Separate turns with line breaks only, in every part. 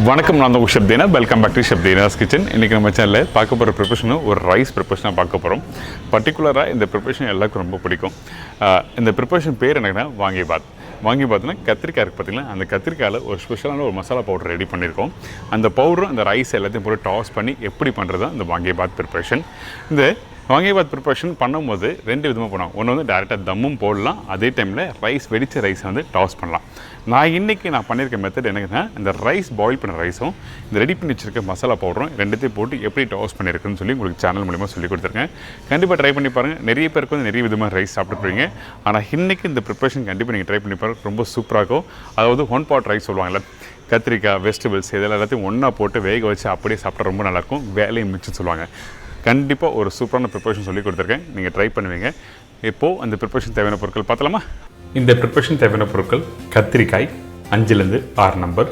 வணக்கம், நான் உங்கள் chef Deena. Welcome back to chef Deena's kitchen. இன்றைக்கி நம்ம சேனலில் பார்க்க போகிற ப்ரிப்பரேஷனும் ஒரு ரைஸ் ப்ரிப்பரேஷனாக பார்க்க போகிறோம். பர்டிகுலராக இந்த ப்ரிப்பரேஷன் எல்லாருக்கும் ரொம்ப பிடிக்கும். இந்த ப்ரிப்பரேஷன் பேர் என்னன்னா வாங்கி பாத். வாங்கி பாத்னா கத்திரிக்காய் இருக்குது பார்த்திங்களா, அந்த கத்திரிக்காயில் ஒரு ஸ்பெஷலான ஒரு மசாலா பவுடர் ரெடி பண்ணியிருக்கோம். அந்த பவுடரும் அந்த ரைஸ் எல்லாத்தையும் போட்டு டாஸ் பண்ணி எப்படி பண்ணுறது தான் இந்த வாங்கி பாத் ப்ரிப்பரேஷன். இந்த வாங்கி பாத் ப்ரிப்பரேஷன் பண்ணும்போது ரெண்டு விதமாக பண்ணுவாங்க. ஒன்று வந்து டேரெக்டாக தம்மும் போடலாம், அதே டைமில் ரைஸ் வெடித்த ரைஸை வந்து டாஸ் பண்ணலாம். நான் பண்ணியிருக்க மெத்தட் என்னன்னா, இந்த ரைஸ் பாயில் பண்ண ரைஸும் இந்த ரெடி பண்ணி வச்சுருக்க மசாலா பவுடரும் ரெண்டுத்தையும் போட்டு எப்படி டாஸ் பண்ணியிருக்குன்னு சொல்லி உங்களுக்கு சேனல் மூலிமா சொல்லி கொடுத்துருக்கேன். கண்டிப்பாக ட்ரை பண்ணி பாருங்கள். நிறைய பேருக்கு வந்து நிறைய விதமாக ரைஸ் சாப்பிட்டுருப்பீங்க. ஆனால் இன்றைக்கி இந்த ப்ரிப்பரேஷன் கண்டிப்பாக நீங்கள் ட்ரை பண்ணி பாருங்கள், ரொம்ப சூப்பராக இருக்கும். அதாவது ஒன் பாட் ரைஸ் சொல்லுவாங்கள்ல, கத்திரிக்காய் வெஜிடபிள்ஸ் இதெல்லாம் எல்லாத்தையும் ஒன்றா போட்டு வேக வச்சு அப்படியே சாப்பிட்டா ரொம்ப நல்லாயிருக்கும். வேலையை மிச்சம் சொல்லுவாங்க. கண்டிப்பாக ஒரு சூப்பரான ப்ரிப்பரேஷன் சொல்லி கொடுத்துருக்கேன், நீங்கள் ட்ரை பண்ணுவீங்க. இப்போது அந்த ப்ரிப்பரேஷன் தேவையான பொருட்கள் பார்த்தலாமா? இந்த ப்ரிப்பரேஷன் தேவையான பொருட்கள்: கத்திரிக்காய் 5லேருந்து 6 நம்பர்,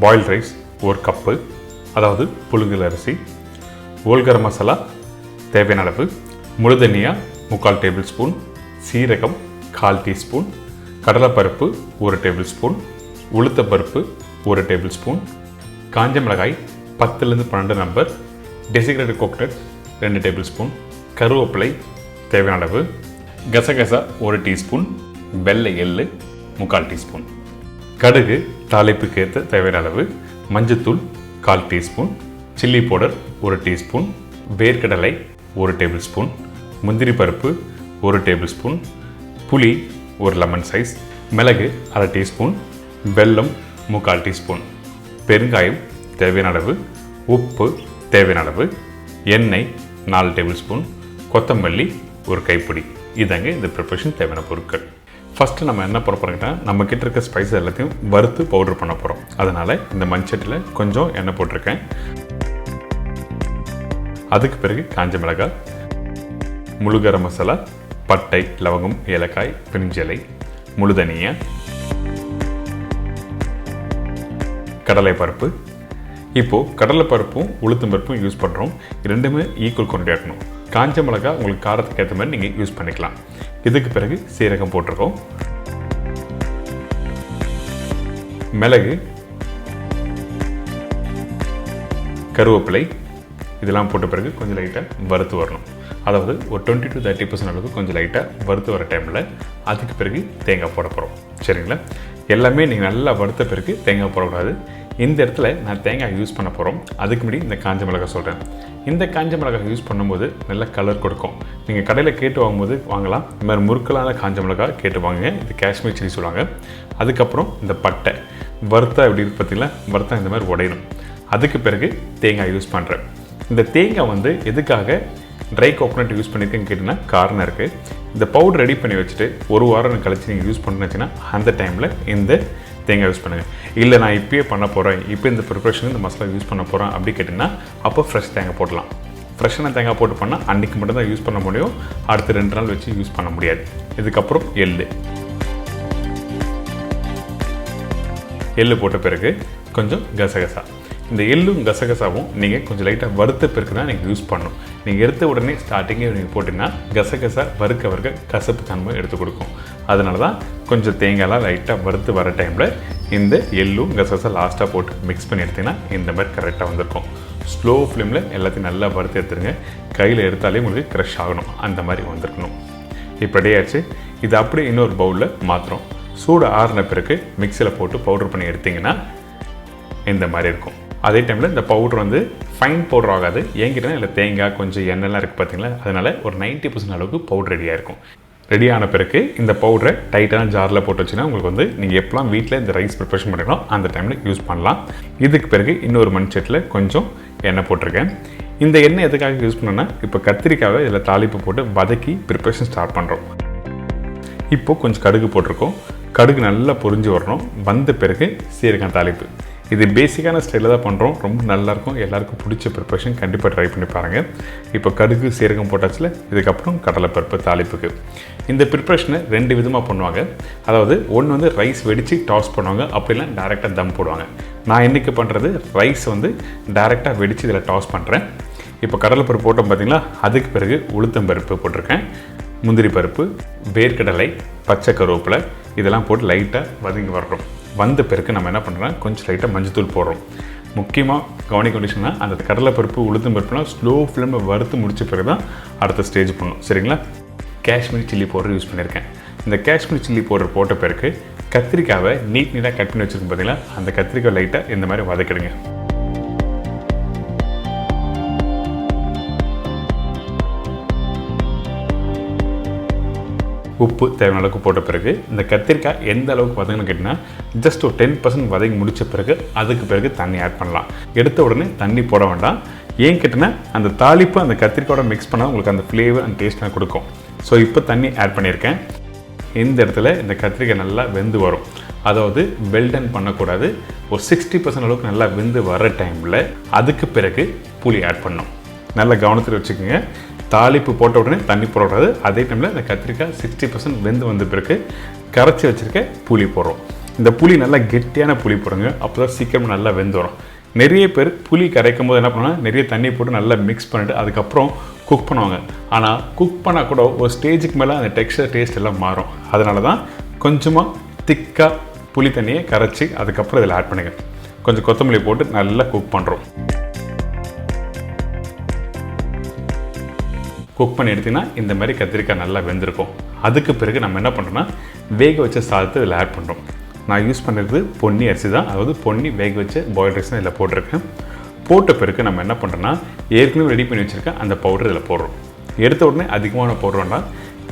பாயில்ட் ரைஸ் 1 கப்பு, அதாவது புழுங்கல் அரிசி, கரம் மசாலா தேவையான அளவு, முழு தனியா 3/4 டேபிள் ஸ்பூன், சீரகம் 1/4 டீஸ்பூன், கடலைப்பருப்பு 1 டேபிள் ஸ்பூன், உளுத்தப்பருப்பு 1 டேபிள் ஸ்பூன், காஞ்ச மிளகாய் 10லேருந்து 12 number, desiccated coconut 2 table spoon, கருவேப்பிலை தேவையான அளவு, கசகசா 1 டீஸ்பூன், வெள்ளை எள்ளு 3/4 டீஸ்பூன், கடுகு தாளிப்புக்கு ஏற்ற தேவையான அளவு, மஞ்சத்தூள் 1/4 டீஸ்பூன், சில்லி பவுடர் 1 டீஸ்பூன், வேர்க்கடலை 1 டேபிள் ஸ்பூன், முந்திரி பருப்பு 1 டேபிள் ஸ்பூன், புளி 1 லெமன் சைஸ், மிளகு 1/2 டீஸ்பூன், வெல்லம் 3/4 டீஸ்பூன், பெருங்காயம் தேவையான அளவு, உப்பு தேவையான அளவு, எண்ணெய் 4 டேபிள் ஸ்பூன், கொத்தமல்லி 1 கைப்பிடி. இதாங்க இந்த ப்ரிப்பரேஷன் தேவையான பொருட்கள். ஃபஸ்ட்டு நம்ம என்ன பண்ண போகிறோம்னா, நம்ம கிட்ட இருக்க ஸ்பைஸ் எல்லாத்தையும் வறுத்து பவுடர் பண்ண போகிறோம். அதனால் இந்த மண்சட்டியில் கொஞ்சம் எண்ணெய் போட்டிருக்கேன். அதுக்கு பிறகு காஞ்ச மிளகாய், முழு கரம் மசாலா, பட்டை, லவங்கம், ஏலக்காய், பிரிஞ்சலை, முழு தனியா, கடலைப்பருப்பு. இப்போது கடலைப்பருப்பும் உளுத்தம் பருப்பும் யூஸ் பண்ணுறோம். ரெண்டுமே ஈக்குவல் குவான்டிட்டி இருக்கணும். காஞ்ச மிளகா உங்களுக்கு காரத்துக்கு ஏற்ற மாதிரி நீங்கள் யூஸ் பண்ணிக்கலாம். இதுக்கு பிறகு சீரகம் போட்டிருக்கோம், மிளகு, கருவேப்பிலை இதெல்லாம் போட்ட பிறகு கொஞ்சம் லைட்டாக வறுத்து வரணும். அதாவது ஒரு 20 to 30% அளவுக்கு கொஞ்சம் லைட்டாக வறுத்து வர டைமில் அதுக்கு பிறகு தேங்காய் போட போகிறோம். சரிங்களா? எல்லாமே நீங்கள் நல்லா வறுத்த பிறகு தேங்காய் போடக்கூடாது. இந்த இடத்துல நான் தேங்காய் யூஸ் பண்ண போகிறோம். அதுக்கு முன்னாடி இந்த காஞ்ச மிளகாய் சொல்கிறேன். இந்த காஞ்ச மிளகாய் யூஸ் பண்ணும்போது நல்ல கலர் கொடுக்கும். நீங்கள் கடையில் கேட்டு வாங்கும்போது வாங்கலாம். இந்த மாதிரி முறுக்கலான காஞ்ச மிளகாய் கேட்டு வாங்குங்க. இது காஷ்மீர் சில்லி சொல்லுவாங்க. அதுக்கப்புறம் இந்த பட்டை வறுத்தா எப்படி இருக்கு பார்த்தீங்களா, வறுத்தா இந்த மாதிரி உடையணும். அதுக்கு பிறகு தேங்காய் யூஸ் பண்ணுறேன். இந்த தேங்காய் வந்து எதுக்காக ட்ரை கோகோனட் யூஸ் பண்ணியிருக்கேன்னு கேட்டிங்கன்னா காரணம் இருக்குது. இந்த பவுடர் ரெடி பண்ணி வச்சுட்டு ஒரு வாரம் கழிச்சு நீங்கள் யூஸ் பண்ணுச்சுன்னா அந்த டைமில் இந்த தேங்காய் யூஸ் பண்ணுங்கள். இல்லை நான் இப்போயே பண்ண போகிறேன், இப்போ இந்த ப்ரிப்பரேஷன் இந்த மசாலா யூஸ் பண்ண போகிறேன் அப்படி கேட்டிங்கன்னா அப்போ ஃப்ரெஷ் தேங்காய் போடலாம். ஃப்ரெஷ்ஷான தேங்காய் போட்டு பண்ணால் அன்றைக்கி மட்டும் தான் யூஸ் பண்ண முடியும், அடுத்த 2 நாள் வச்சு யூஸ் பண்ண முடியாது. இதுக்கப்புறம் எள்ளு போட்ட பிறகு கொஞ்சம் கசகசா. இந்த எள்ளும் கசகசாவும் நீங்கள் கொஞ்சம் லைட்டாக வறுத்த பிறகு தான் நீங்கள் யூஸ் பண்ணணும். நீங்கள் எடுத்த உடனே ஸ்டார்டிங்கே நீங்கள் போட்டிங்கன்னா கசகசா வறுக்க கசப்பு தன்மை எடுத்து கொடுக்கும். அதனால தான் கொஞ்சம் தேங்காயெலாம் லைட்டாக வறுத்து வர டைமில் இந்த எள்ளும் கசகசா லாஸ்ட்டாக போட்டு மிக்ஸ் பண்ணி எடுத்திங்கன்னா இந்த மாதிரி கரெக்டாக வந்திருக்கும். ஸ்லோ ஃப்ளேமில் எல்லாத்தையும் நல்லா வறுத்து எடுத்துருங்க. கையில் எடுத்தாலே உங்களுக்கு க்ரஷ் ஆகணும், அந்த மாதிரி வந்திருக்கணும். இப்போ ரெடியாச்சு. இது அப்படியே இன்னொரு பவுலில் மாற்றுறோம். சூடு ஆறின பிறகு மிக்சியில் போட்டு பவுடர் பண்ணி எடுத்திங்கன்னா இந்த மாதிரி இருக்கும். அதே டைமில் இந்த பவுடர் வந்து ஃபைன் பவுடர் ஆகாது. ஏங்கிட்டா இல்லை தேங்காய் கொஞ்சம் எண்ணெய்லாம் இருக்குது பார்த்தீங்களா, அதனால் ஒரு 90% அளவுக்கு பவுடர் ரெடியாக இருக்கும். ரெடியான பிறகு இந்த பவுடரை டைட்டான ஜாரில் போட்டு வச்சுன்னா உங்களுக்கு வந்து நீங்கள் எப்போலாம் வீட்டில் இந்த ரைஸ் ப்ரிப்பரேஷன் பண்ணிக்கலாம் அந்த டைமில் யூஸ் பண்ணலாம். இதுக்கு பிறகு இன்னொரு மண்சட்டியில் கொஞ்சம் எண்ணெய் போட்டிருக்கேன். இந்த எண்ணெய் எதுக்காக யூஸ் பண்ணோன்னா, இப்போ கத்திரிக்காவை இதில் தாளிப்பு போட்டு வதக்கி ப்ரிப்பரேஷன் ஸ்டார்ட் பண்ணுறோம். இப்போது கொஞ்சம் கடுகு போட்டிருக்கோம். கடுகு நல்லா பொரிஞ்சு வரணும். வந்த பிறகு சீரகம் தாளிப்பு. இது பேசிக்கான ஸ்டைலில் தான் பண்ணுறோம். ரொம்ப நல்லாயிருக்கும். எல்லாருக்கும் பிடிச்ச ப்ரிப்பரேஷன், கண்டிப்பாக ட்ரை பண்ணி பாருங்கள். இப்போ கடுகு சீரகம் போட்டாச்சுல, இதுக்கப்புறம் கடலைப்பருப்பு தாளிப்புக்கு. இந்த ப்ரிப்பரேஷனை 2 விதமாக பண்ணுவாங்க. அதாவது ஒன்று வந்து ரைஸ் வெடித்து டாஸ் பண்ணுவாங்க, அப்படிலாம் டேரெக்டாக தம் போடுவாங்க. நான் இன்றைக்கி பண்ணுறது ரைஸ் வந்து டேரெக்டாக வெடித்து இதில் டாஸ் பண்ணுறேன். இப்போ கடலைப்பருப்பு போட்டோம் பார்த்தீங்களா, அதுக்கு பிறகு உளுத்தம் பருப்பு போட்டிருக்கேன், முந்திரி பருப்பு, வேர்க்கடலை, பச்சை கருவேப்பிலை, இதெல்லாம் போட்டு லைட்டாக வதங்கி வர்றோம். வந்த பிறகு நம்ம என்ன பண்ணுறோம்னா கொஞ்சம் லைட்டாக மஞ்சத்தூள் போடுறோம். முக்கியமாக கவனிக்க வேண்டியதுன்னா அந்த கடலைப்பருப்பு உளுத்தம் பருப்புலாம் ஸ்லோ ஃப்ளேமில் வறுத்து முடிச்ச பிறகு தான் அடுத்த ஸ்டேஜ் பண்ணணும். சரிங்களா? காஷ்மீரி சில்லி பவுடர் யூஸ் பண்ணியிருக்கேன். இந்த காஷ்மீரி சில்லி பவுடர் போட்ட பிறகு கத்திரிக்காவை நீட்டாக கட் பண்ணி வச்சுருக்கோம் பார்த்தீங்களா, அந்த கத்திரிக்காய் லைட்டாக இந்த மாதிரி வதக்கிடுங்க. உப்பு தேவையான அளவுக்கு போட்ட பிறகு இந்த கத்திரிக்காய் எந்த அளவுக்கு வதங்கன்னு கேட்டிங்கன்னா ஜஸ்ட் ஒரு 10% வதங்கி முடித்த பிறகு அதுக்கு பிறகு தண்ணி ஆட் பண்ணலாம். எடுத்த உடனே தண்ணி போட வேண்டாம். ஏன் கேட்டிங்கன்னா அந்த தாளிப்பு அந்த கத்திரிக்காயோட மிக்ஸ் பண்ணால் உங்களுக்கு அந்த ஃப்ளேவர் அண்ட் டேஸ்ட்லாம் கொடுக்கும். ஸோ இப்போ தண்ணி ஆட் பண்ணியிருக்கேன். இந்த இடத்துல இந்த கத்திரிக்காய் நல்லா வெந்து வரும். அதாவது வெல்டன் பண்ணக்கூடாது. ஒரு 60% அளவுக்கு நல்லா வெந்து வர டைமில் அதுக்கு பிறகு புளி ஆட் பண்ணணும். நல்லா கவனத்தில் வச்சுக்கோங்க. தாளிப்பு போட்ட உடனே தண்ணி போடக்கூடாது. அதே டைமில் இந்த கத்திரிக்காய் 60% வெந்து வந்த பிறகு கரைச்சி வச்சுருக்க புளி போடுறோம். இந்த புளி நல்லா கெட்டியான புளி போடுங்க. அப்போ தான் சீக்கிரமாக நல்லா வெந்து வரும். நிறைய பேர் புளி கரைக்கும் போது என்ன பண்ணுவாங்க, நிறைய தண்ணி போட்டு நல்லா மிக்ஸ் பண்ணிவிட்டு அதுக்கப்புறம் குக் பண்ணுவாங்க. ஆனால் குக் பண்ணால் கூட ஒரு ஸ்டேஜுக்கு மேலே அந்த டெக்ஸ்சர் டேஸ்ட் எல்லாம் மாறும். அதனால தான் கொஞ்சமாக திக்காக புளி தண்ணியை கரைச்சி அதுக்கப்புறம் இதில் ஆட் பண்ணுங்க. கொஞ்சம் கொத்தமல்லி போட்டு நல்லா குக் பண்ணுறோம். குக் பண்ணி எடுத்திங்கன்னா இந்த மாதிரி கத்திரிக்காய் நல்லா வெந்திருக்கும். அதுக்கு பிறகு நம்ம என்ன பண்ணுறோம்னா வேக வச்ச சாதத்தை இதில் ஆட் பண்ணுறோம். நான் யூஸ் பண்ணுறது பொன்னி அரிசி தான். அதாவது பொன்னி வேக வச்ச பாயில்ட் ரைஸ் தான் இதில் போட்டிருக்கேன். போட்ட பிறகு நம்ம என்ன பண்ணுறோன்னா ஏற்கனவே ரெடி பண்ணி வச்சுருக்கேன் அந்த பவுடர் இதில் போடுறோம். எடுத்த உடனே அதிகமான பவுடர் வேண்டாம்.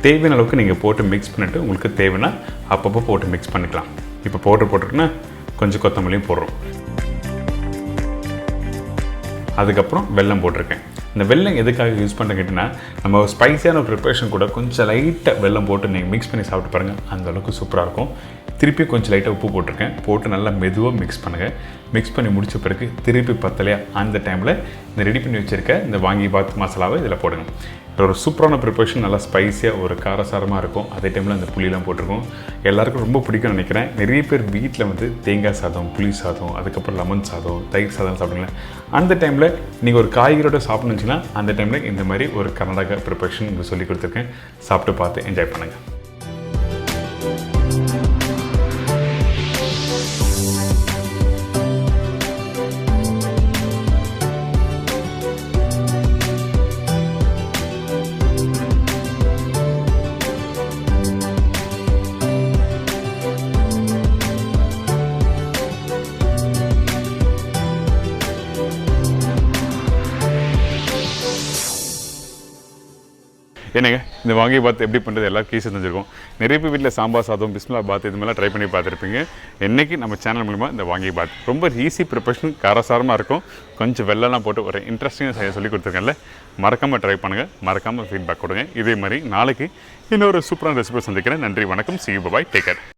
தேவையான அளவுக்கு நீங்கள் போட்டு மிக்ஸ் பண்ணிவிட்டு உங்களுக்கு தேவைன்னா அப்பப்போ போட்டு மிக்ஸ் பண்ணிக்கலாம். இப்போ பவுடர் போட்டிருக்குன்னா கொஞ்சம் கொத்தமல்லியும் போடுறோம். அதுக்கப்புறம் வெல்லம் போட்டிருக்கேன். இந்த வெல்லம் எதுக்காக யூஸ் பண்ணுறேன் கேட்டிங்கன்னா நம்ம ஸ்பைஸியான ப்ரிப்பரேஷன் கூட கொஞ்சம் லைட்டாக வெல்லம் போட்டு நீங்கள் மிக்ஸ் பண்ணி சாப்பிட்டு பாருங்கள். அந்தளவுக்கு சூப்பராக இருக்கும். திருப்பி கொஞ்சம் லைட்டாக உப்பு போட்டிருக்கேன். போட்டு நல்லா மெதுவாக மிக்ஸ் பண்ணுங்கள். மிக்ஸ் பண்ணி முடித்த பிறகு திருப்பி பத்தலையா அந்த டைமில் இந்த ரெடி பண்ணி வச்சுருக்க இந்த வாங்கி பாத் மசாலாவை இதில் போடுங்க. ஒரு சூப்பரான ப்ரிப்பரேஷன், நல்லா ஸ்பைஸியாக ஒரு காரசாரமாக இருக்கும். அதே டைமில் அந்த புளியெலாம் போட்டிருக்கோம். எல்லாருக்கும் ரொம்ப பிடிக்கும்னு நினைக்கிறேன். நிறைய பேர் வீட்டில் வந்து தேங்காய் சாதம், புளி சாதம், அதுக்கப்புறம் லெமன் சாதம், தயிர் சாதம் சாப்பிடுங்களா. அந்த டைமில் நீங்கள் ஒரு காய்கறியோட சாப்பிட்ணுன்னு வச்சுன்னா அந்த டைமில் இந்த மாதிரி ஒரு கர்நாடகா ப்ரிப்பரேஷன் உங்களுக்கு சொல்லி கொடுத்துருக்கேன். சாப்பிட்டு பார்த்து என்ஜாய் பண்ணுங்கள். என்னங்க இந்த வாங்கி பாத் எப்படி பண்ணுறது எல்லாரும் கீஸ் தெரிஞ்சிருக்கும். நிறைய பேர் வீட்டில் சாம்பார் சாதம், பிஸ்மிலா பாத் இது மாதிரிலாம் ட்ரை பண்ணி பார்த்துருப்பீங்க. இன்றைக்கி நம்ம சேனல் மூலமாக இந்த வாங்கி பாத் ரொம்ப ஈஸி ப்ரிப்பரேஷன், காரசாரமாக இருக்கும். கொஞ்சம் வெள்ளம்லாம் போட்டு ஒரு இன்ட்ரெஸ்டிங்காக சொல்லி கொடுத்துருக்கேன்ல. மறக்காமல் ட்ரை பண்ணுங்கள். மறக்காமல் ஃபீட்பேக் கொடுங்க. இதே மாதிரி நாளைக்கு இன்னொரு சூப்பரான ரெசிபி சந்திக்கிறேன். நன்றி, வணக்கம். See you, bye, take care.